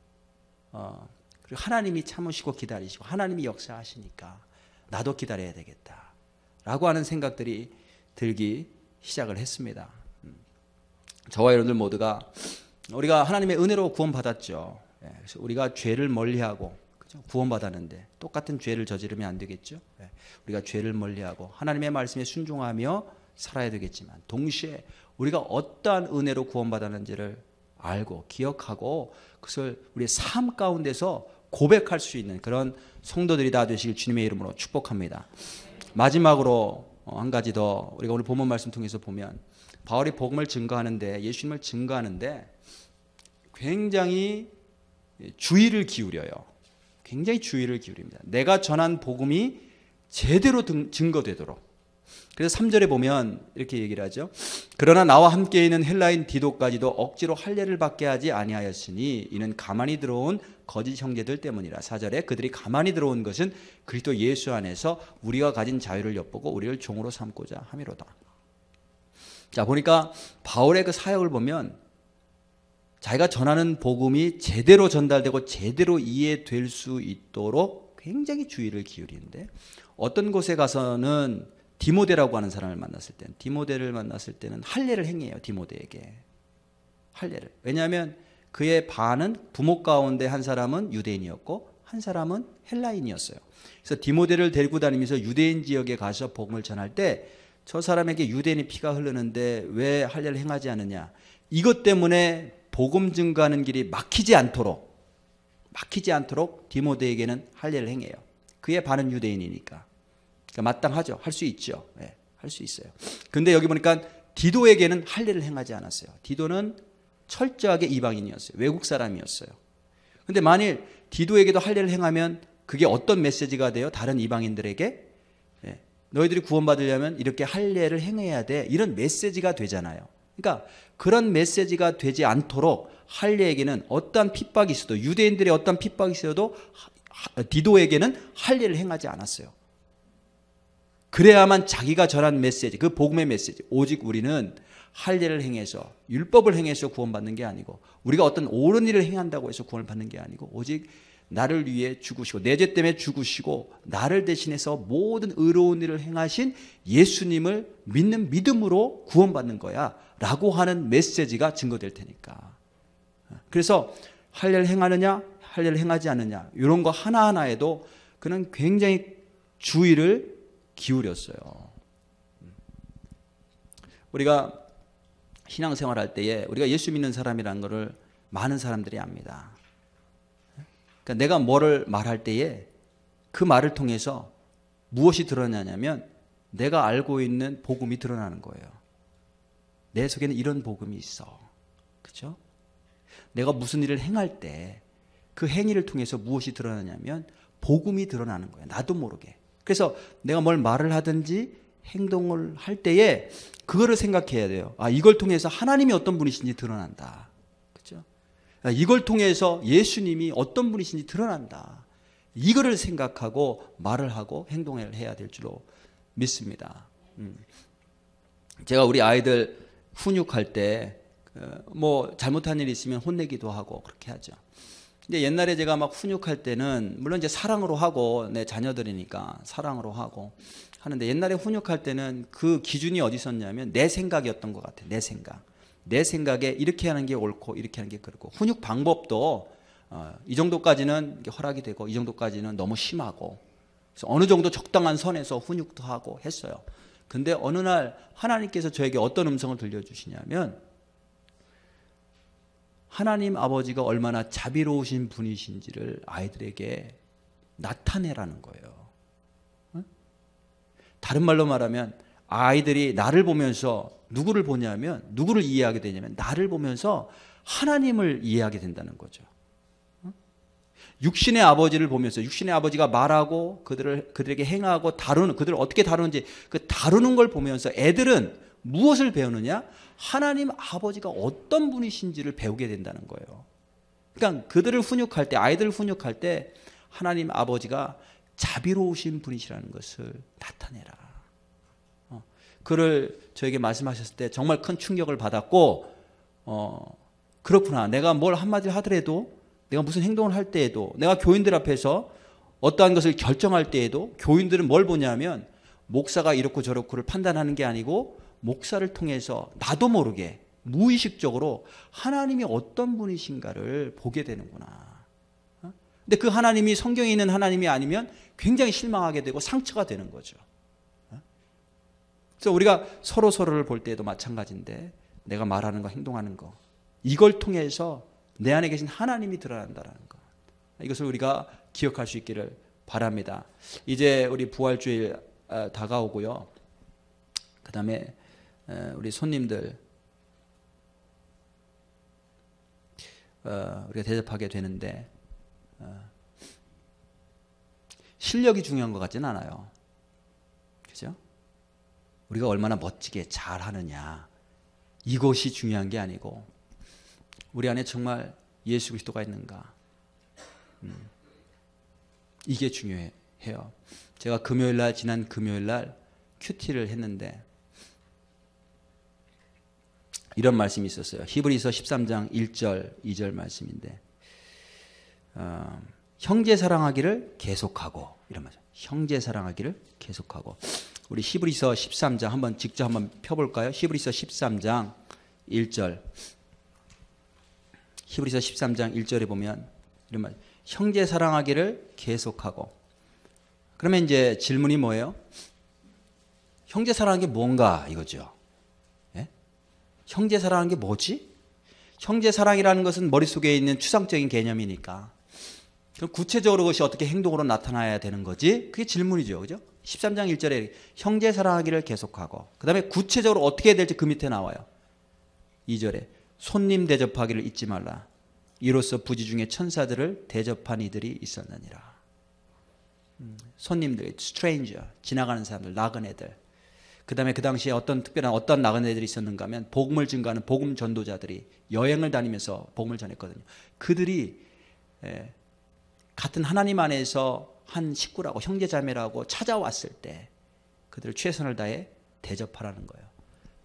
그리고 하나님이 참으시고 기다리시고 하나님이 역사하시니까 나도 기다려야 되겠다라고 하는 생각들이 들기 시작을 했습니다. 저와 여러분들 모두가 우리가 하나님의 은혜로 구원받았죠. 그래서 우리가 죄를 멀리하고 구원받았는데 똑같은 죄를 저지르면 안 되겠죠. 우리가 죄를 멀리하고 하나님의 말씀에 순종하며 살아야 되겠지만 동시에 우리가 어떠한 은혜로 구원받았는지를 알고 기억하고 그것을 우리의 삶 가운데서 고백할 수 있는 그런 성도들이 다 되시길 주님의 이름으로 축복합니다. 마지막으로 한 가지 더 우리가 오늘 본문 말씀 통해서 보면 바울이 복음을 증거하는데 예수님을 증거하는데 굉장히 주의를 기울여요. 굉장히 주의를 기울입니다. 내가 전한 복음이 제대로 증거되도록. 그래서 3절에 보면 이렇게 얘기를 하죠. 그러나 나와 함께 있는 헬라인 디도까지도 억지로 할례를 받게 하지 아니하였으니 이는 가만히 들어온 거짓 형제들 때문이라. 4절에 그들이 가만히 들어온 것은 그리스도 예수 안에서 우리가 가진 자유를 엿보고 우리를 종으로 삼고자 함이로다. 자, 보니까 바울의 그 사역을 보면 자기가 전하는 복음이 제대로 전달되고 제대로 이해될 수 있도록 굉장히 주의를 기울이는데 어떤 곳에 가서는 디모데라고 하는 사람을 만났을 때는 디모데를 만났을 때는 할례를 행해요. 디모데에게 할례를. 왜냐하면 그의 반은 부모 가운데 한 사람은 유대인이었고 한 사람은 헬라인이었어요. 그래서 디모데를 데리고 다니면서 유대인 지역에 가서 복음을 전할 때 저 사람에게 유대인의 피가 흐르는데 왜 할례를 행하지 않느냐. 이것 때문에 복음 증거하는 길이 막히지 않도록 디모데에게는 할례를 행해요. 그의 반은 유대인이니까. 그러니까 마땅하죠. 할 수 있죠. 네, 할 수 있어요. 근데 여기 보니까 디도에게는 할례를 행하지 않았어요. 디도는 철저하게 이방인이었어요. 외국 사람이었어요. 근데 만일 디도에게도 할례를 행하면 그게 어떤 메시지가 돼요? 다른 이방인들에게 너희들이 구원받으려면 이렇게 할례를 행해야 돼. 이런 메시지가 되잖아요. 그러니까 그런 메시지가 되지 않도록 할례에게는 어떠한 핍박이 있어도 유대인들의 어떠한 핍박이 있어도 디도에게는 할례를 행하지 않았어요. 그래야만 자기가 전한 메시지, 그 복음의 메시지, 오직 우리는 할례를 행해서 율법을 행해서 구원받는 게 아니고 우리가 어떤 옳은 일을 행한다고 해서 구원을 받는 게 아니고 오직 나를 위해 죽으시고 내 죄 때문에 죽으시고 나를 대신해서 모든 의로운 일을 행하신 예수님을 믿는 믿음으로 구원받는 거야 라고 하는 메시지가 증거될 테니까. 그래서 할례를 행하느냐 할례를 행하지 않느냐 이런 거 하나하나에도 그는 굉장히 주의를 기울였어요. 우리가 신앙생활 할 때에 우리가 예수 믿는 사람이라는 것을 많은 사람들이 압니다. 그러니까 내가 뭐를 말할 때에 그 말을 통해서 무엇이 드러나냐면 내가 알고 있는 복음이 드러나는 거예요. 내 속에는 이런 복음이 있어. 그렇죠? 내가 무슨 일을 행할 때 그 행위를 통해서 무엇이 드러나냐면 복음이 드러나는 거예요. 나도 모르게. 그래서 내가 뭘 말을 하든지 행동을 할 때에 그거를 생각해야 돼요. 아, 이걸 통해서 하나님이 어떤 분이신지 드러난다. 그렇죠? 이걸 통해서 예수님이 어떤 분이신지 드러난다. 이거를 생각하고 말을 하고 행동을 해야 될 줄로 믿습니다. 제가 우리 아이들 훈육할 때 뭐 잘못한 일이 있으면 혼내기도 하고 그렇게 하죠. 근데 옛날에 제가 막 훈육할 때는 물론 이제 사랑으로 하고 내 자녀들이니까 사랑으로 하고 하는데 옛날에 훈육할 때는 그 기준이 어디 있었냐면 내 생각이었던 것 같아요. 내 생각. 내 생각에 이렇게 하는 게 옳고 이렇게 하는 게 그렇고 훈육 방법도 이 정도까지는 허락이 되고 이 정도까지는 너무 심하고 그래서 어느 정도 적당한 선에서 훈육도 하고 했어요. 근데 어느 날 하나님께서 저에게 어떤 음성을 들려주시냐면 하나님 아버지가 얼마나 자비로우신 분이신지를 아이들에게 나타내라는 거예요. 다른 말로 말하면 아이들이 나를 보면서 누구를 보냐면 누구를 이해하게 되냐면 나를 보면서 하나님을 이해하게 된다는 거죠. 육신의 아버지를 보면서 육신의 아버지가 말하고 그들에게 행하고 다루는 그들을 어떻게 다루는지 그 다루는 걸 보면서 애들은 무엇을 배우느냐? 하나님 아버지가 어떤 분이신지를 배우게 된다는 거예요. 그러니까 그들을 훈육할 때 아이들을 훈육할 때 하나님 아버지가 자비로우신 분이시라는 것을 나타내라. 그를 저에게 말씀하셨을 때 정말 큰 충격을 받았고 그렇구나. 내가 뭘 한마디를 하더라도 내가 무슨 행동을 할 때에도 내가 교인들 앞에서 어떠한 것을 결정할 때에도 교인들은 뭘 보냐면 목사가 이렇고 저렇고를 판단하는 게 아니고 목사를 통해서 나도 모르게 무의식적으로 하나님이 어떤 분이신가를 보게 되는구나. 근데 그 하나님이 성경에 있는 하나님이 아니면 굉장히 실망하게 되고 상처가 되는 거죠. 그래서 우리가 서로를 볼 때에도 마찬가지인데 내가 말하는 거 행동하는 거 이걸 통해서 내 안에 계신 하나님이 드러난다는 것. 이것을 우리가 기억할 수 있기를 바랍니다. 이제 우리 부활주일 다가오고요. 그 다음에 우리 손님들 우리가 대접하게 되는데 실력이 중요한 것 같지는 않아요. 그죠? 우리가 얼마나 멋지게 잘하느냐 이것이 중요한 게 아니고 우리 안에 정말 예수 그리스도가 있는가 이게 중요해요. 제가 지난 금요일날 큐티를 했는데 이런 말씀이 있었어요. 히브리서 13장 1절 2절 말씀인데 형제 사랑하기를 계속하고 이런 말씀. 형제 사랑하기를 계속하고 우리 히브리서 13장 한번 직접 한번 펴볼까요? 히브리서 13장 1절 히브리서 13장 1절에 보면 이런 말 형제 사랑하기를 계속하고 그러면 이제 질문이 뭐예요? 형제 사랑하는 게 뭔가 이거죠. 예? 형제 사랑하는 게 뭐지? 형제 사랑이라는 것은 머릿속에 있는 추상적인 개념이니까 그럼 구체적으로 그것이 어떻게 행동으로 나타나야 되는 거지? 그게 질문이죠. 그죠? 13장 1절에 형제 사랑하기를 계속하고 그 다음에 구체적으로 어떻게 해야 될지 그 밑에 나와요. 2절에 손님 대접하기를 잊지 말라. 이로써 부지 중에 천사들을 대접한 이들이 있었느니라. 손님들, stranger, 지나가는 사람들, 나그네들. 그 다음에 그 당시에 어떤 특별한 어떤 나그네들이 있었는가 하면 복음을 증거하는 복음 전도자들이 여행을 다니면서 복음을 전했거든요. 그들이 같은 하나님 안에서 한 식구라고 형제자매라고 찾아왔을 때 그들을 최선을 다해 대접하라는 거예요.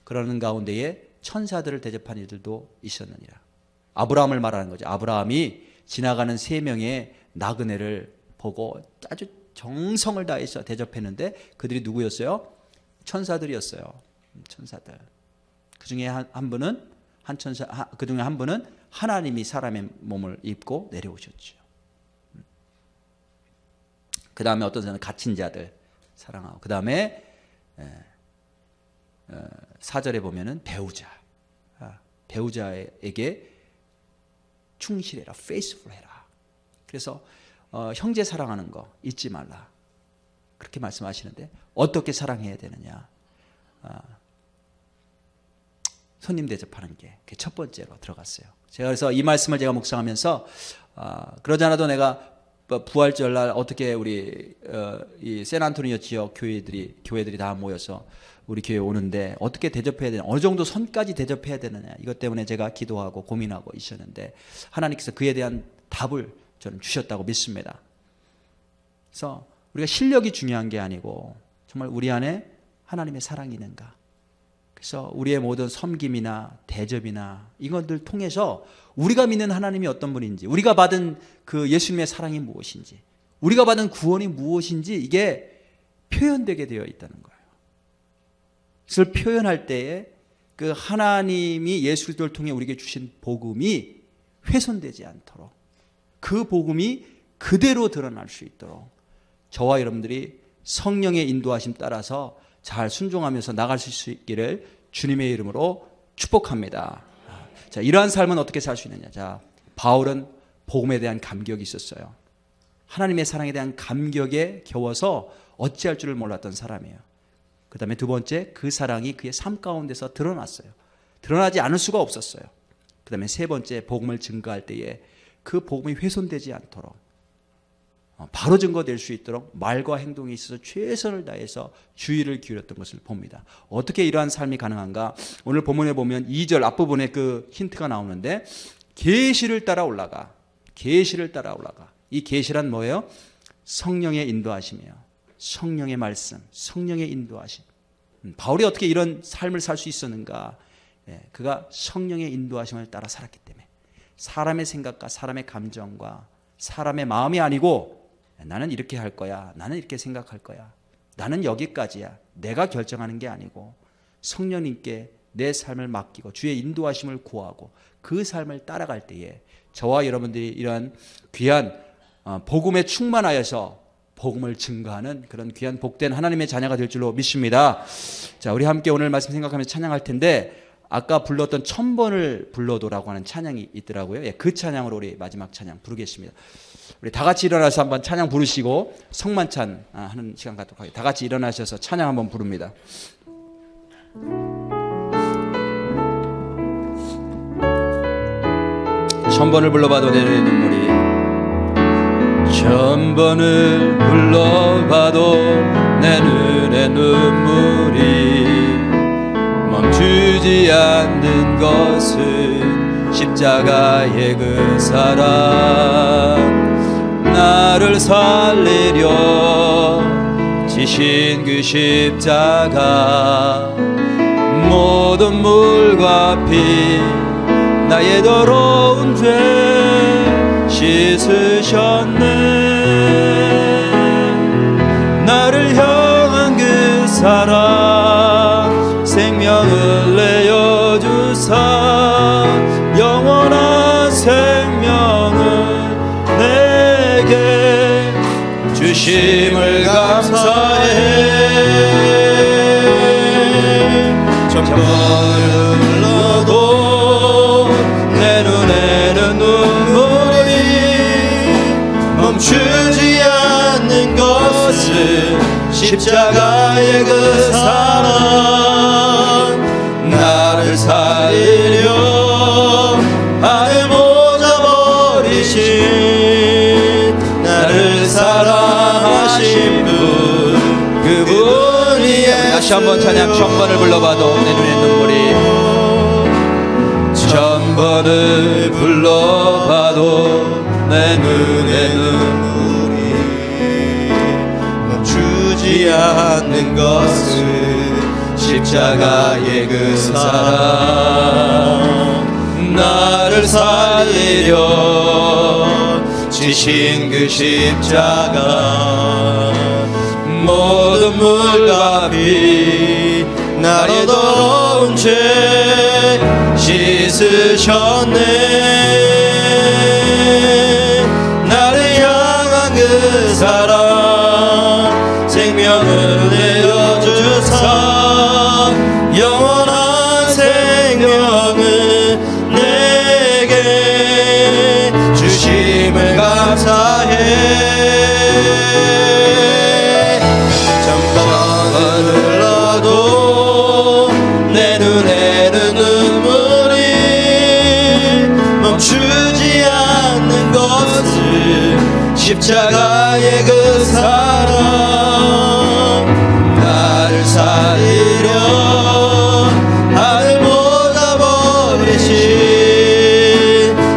그러는 가운데에 천사들을 대접한 이들도 있었느니라. 아브라함을 말하는 거죠. 아브라함이 지나가는 3명의 나그네를 보고 아주 정성을 다해서 대접했는데 그들이 누구였어요? 천사들이었어요. 천사들. 그 중에 한 분은 그 중에 한 분은 하나님이 사람의 몸을 입고 내려오셨죠. 그 다음에 어떤 사람은 갇힌 자들 사랑하고 그 다음에 4절에 보면은 배우자에게 충실해라, faithful 해라. 그래서 형제 사랑하는 거 잊지 말라. 그렇게 말씀하시는데 어떻게 사랑해야 되느냐? 손님 대접하는 게 첫 번째로 들어갔어요. 제가 그래서 이 말씀을 제가 묵상하면서 그러지 않아도 내가 부활절날 어떻게 우리 이 샌안토니오 지역 교회들이 다 모여서 우리 교회 오는데 어떻게 대접해야 되나, 어느 정도 선까지 대접해야 되느냐, 이것 때문에 제가 기도하고 고민하고 있었는데 하나님께서 그에 대한 답을 저는 주셨다고 믿습니다. 그래서 우리가 실력이 중요한 게 아니고 정말 우리 안에 하나님의 사랑이 있는가. 그래서 우리의 모든 섬김이나 대접이나 이것들 통해서 우리가 믿는 하나님이 어떤 분인지, 우리가 받은 그 예수님의 사랑이 무엇인지, 우리가 받은 구원이 무엇인지 이게 표현되게 되어 있다는 거예요. 그것을 표현할 때에 그 하나님이 예수 그리스도를 통해 우리에게 주신 복음이 훼손되지 않도록, 그 복음이 그대로 드러날 수 있도록 저와 여러분들이 성령의 인도하심 따라서 잘 순종하면서 나갈 수 있기를 주님의 이름으로 축복합니다. 자, 이러한 삶은 어떻게 살 수 있느냐? 자, 바울은 복음에 대한 감격이 있었어요. 하나님의 사랑에 대한 감격에 겨워서 어찌할 줄을 몰랐던 사람이에요. 그 다음에 두 번째, 그 사랑이 그의 삶 가운데서 드러났어요. 드러나지 않을 수가 없었어요. 그 다음에 세 번째, 복음을 증거할 때에 그 복음이 훼손되지 않도록 바로 증거될 수 있도록 말과 행동에 있어서 최선을 다해서 주의를 기울였던 것을 봅니다. 어떻게 이러한 삶이 가능한가? 오늘 본문에 보면 2절 앞부분에 그 힌트가 나오는데, 계시를 따라 올라가. 계시를 따라 올라가. 이 계시란 뭐예요? 성령의 인도하심이에요. 성령의 말씀, 성령의 인도하심. 바울이 어떻게 이런 삶을 살 수 있었는가? 그가 성령의 인도하심을 따라 살았기 때문에, 사람의 생각과 사람의 감정과 사람의 마음이 아니고, 나는 이렇게 할 거야, 나는 이렇게 생각할 거야, 나는 여기까지야, 내가 결정하는 게 아니고 성령님께 내 삶을 맡기고 주의 인도하심을 구하고 그 삶을 따라갈 때에 저와 여러분들이 이러한 귀한 복음에 충만하여서 복음을 증거하는 그런 귀한 복된 하나님의 자녀가 될 줄로 믿습니다. 자, 우리 함께 오늘 말씀 생각하면서 찬양할 텐데, 아까 불렀던 1000번을 불러도라고 하는 찬양이 있더라고요. 그 찬양으로 우리 마지막 찬양 부르겠습니다. 우리 다 같이 일어나서 한번 찬양 부르시고 성만찬 하는 시간 갖도록 하겠습니다. 다 같이 일어나셔서 찬양 한번 부릅니다. 천번을 불러봐도 내 눈에 눈물이, 천번을 불러봐도 내 눈에 눈물이 멈추지 않는 것은 십자가의 그 사랑, 나를 살리려 지신 그 십자가, 모든 물과 피 나의 더러운 죄 씻으셨네. 나를 향한 그 사랑, 생명을 내어주사 영원한 생명을 내게 주심을 감사해. 천번을 불러도 내 눈에는 눈물이 멈추지 않는 것은 십자가의 그 사랑, 나를 살리려 하늘 모자 버리신 나를 사랑하신 분, 그분이에요. 다시 한번 찬양. 천번을 불러봐도 내 눈에 눈물이, 천번을 불러봐도 내 눈에 눈물이 멈추지 않는 것은 십자가의 그 사랑, 나를 살리려 지신 그 십자가, 모든 물과 피 나의 더러운 죄 씻으셨네. 나를 향한 그 사랑, 생명을 내어주사 십자가의 그 사랑 나를 살리려 하늘보다 버리신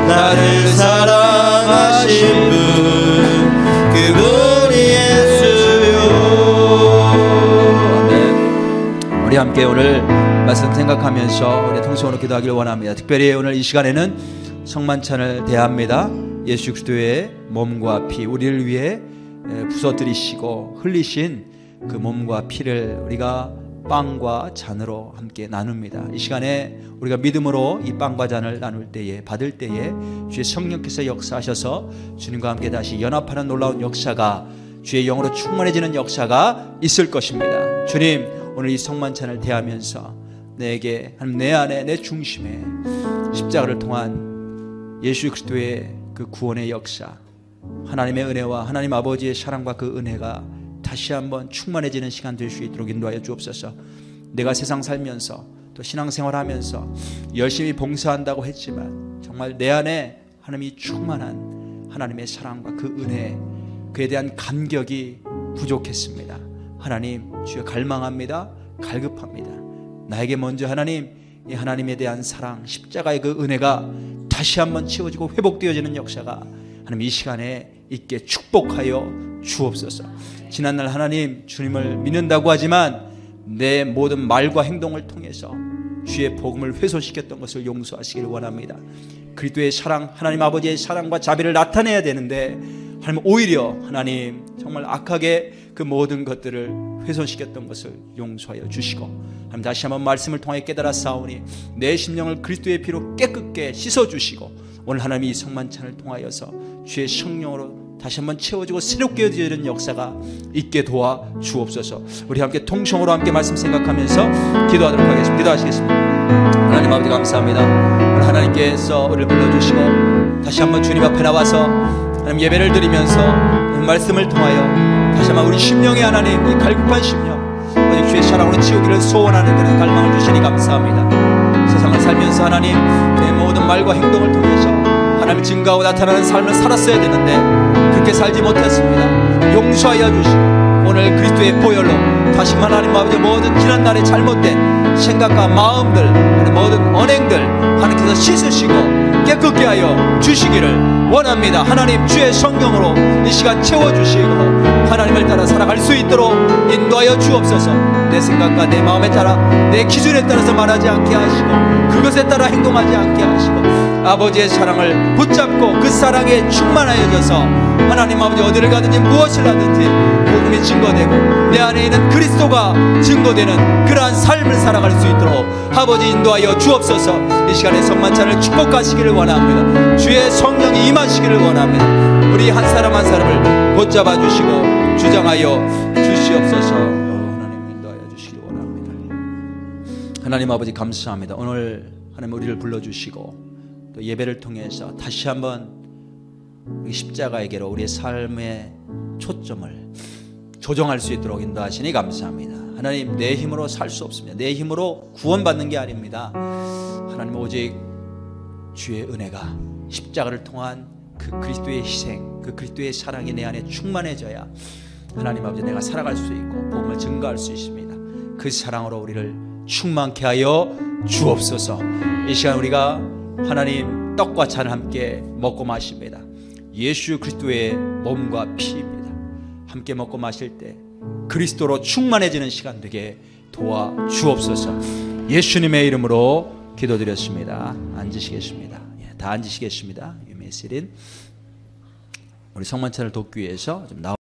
나를 사랑하신 분 그분이 예수요. 아멘. 우리 함께 오늘 말씀 생각하면서 우리 통성으로 기도하기를 원합니다. 특별히 오늘 이 시간에는 성만찬을 대합니다. 예수 그리스도의 몸과 피, 우리를 위해 부서뜨리시고 흘리신 그 몸과 피를 우리가 빵과 잔으로 함께 나눕니다. 이 시간에 우리가 믿음으로 이 빵과 잔을 나눌 때에, 받을 때에 주의 성령께서 역사하셔서 주님과 함께 다시 연합하는 놀라운 역사가, 주의 영으로 충만해지는 역사가 있을 것입니다. 주님, 오늘 이 성만찬을 대하면서 내게, 내 안에, 내 중심에 십자가를 통한 예수 그리스도의 그 구원의 역사, 하나님의 은혜와 하나님 아버지의 사랑과 그 은혜가 다시 한번 충만해지는 시간 될 수 있도록 인도하여 주옵소서. 내가 세상 살면서 또 신앙생활하면서 열심히 봉사한다고 했지만 정말 내 안에 하나님이 충만한 하나님의 사랑과 그 은혜, 그에 대한 감격이 부족했습니다. 하나님, 주여 갈망합니다. 갈급합니다. 나에게 먼저 하나님, 이 하나님에 대한 사랑, 십자가의 그 은혜가 다시 한번 채워지고 회복되어지는 역사가 하나님 이 시간에 있게 축복하여 주옵소서. 지난날 하나님, 주님을 믿는다고 하지만 내 모든 말과 행동을 통해서 주의 복음을 훼손시켰던 것을 용서하시기를 원합니다. 그리스도의 사랑, 하나님 아버지의 사랑과 자비를 나타내야 되는데 하나님 오히려 하나님 정말 악하게 그 모든 것들을 훼손시켰던 것을 용서하여 주시고, 하나님 다시 한번 말씀을 통해 깨달아 싸우니 내 심령을 그리스도의 피로 깨끗게 씻어주시고, 오늘 하나님이 이 성만찬을 통하여서 주의 성령으로 다시 한번 채워지고 새롭게 되어지는 역사가 있게 도와 주옵소서. 우리 함께 통성으로 함께 말씀 생각하면서 기도하도록 하겠습니다. 기도하시겠습니다. 하나님 아버지 감사합니다. 오늘 하나님께서 우리를 불러주시고 다시 한번 주님 앞에 나와서 하나님 예배를 드리면서 말씀을 통하여 다시 한번 우리 심령의 하나님, 이 갈급한 심령, 오직 주의 사랑으로 채우기를 소원하는 그런 갈망을 주시니 감사합니다. 세상을 살면서 하나님, 내 모든 말과 행동을 통해서 하나님을 증거하고 나타나는 삶을 살았어야 되는데 그렇게 살지 못했습니다. 용서하여 주시고 오늘 그리스도의 보혈로 다시 하나님 아버지 모든 지난날의 잘못된 생각과 마음들, 모든 언행들 하나님께서 씻으시고 깨끗게 하여 주시기를 원합니다. 하나님 주의 성령으로 이 시간 채워주시고 하나님을 따라 살아갈 수 있도록 인도하여 주옵소서. 내 생각과 내 마음에 따라, 내 기준에 따라서 말하지 않게 하시고 그것에 따라 행동하지 않게 하시고 아버지의 사랑을 붙잡고 그 사랑에 충만하여져서 하나님 아버지 어디를 가든지 무엇을 하든지 복음이 증거되고 내 안에 있는 그리스도가 증거되는 그러한 삶을 살아갈 수 있도록 아버지 인도하여 주옵소서. 이 시간에 성만찬을 축복하시기를 원합니다. 주의 성령이 임하시기를 원합니다. 우리 한 사람 한 사람을 붙잡아 주시고 주장하여 주시옵소서. 하나님 인도하여 주시기를 원합니다. 하나님 아버지 감사합니다. 오늘 하나님 우리를 불러주시고 또 예배를 통해서 다시 한번 우리 십자가에게로 우리의 삶의 초점을 조정할 수 있도록 인도하시니 감사합니다. 하나님, 내 힘으로 살 수 없습니다. 내 힘으로 구원받는 게 아닙니다. 하나님 오직 주의 은혜가, 십자가를 통한 그 그리스도의 희생, 그 그리스도의 사랑이 내 안에 충만해져야 하나님 아버지 내가 살아갈 수 있고 복음을 증거할 수 있습니다. 그 사랑으로 우리를 충만케 하여 주옵소서. 이 시간 우리가 하나님 떡과 잔을 함께 먹고 마십니다. 예수 그리스도의 몸과 피입니다. 함께 먹고 마실 때 그리스도로 충만해지는 시간 되게 도와 주옵소서. 예수님의 이름으로 기도드렸습니다. 앉으시겠습니다. 다 앉으시겠습니다. 유메시린 우리 성만찬을 돕기 위해서 좀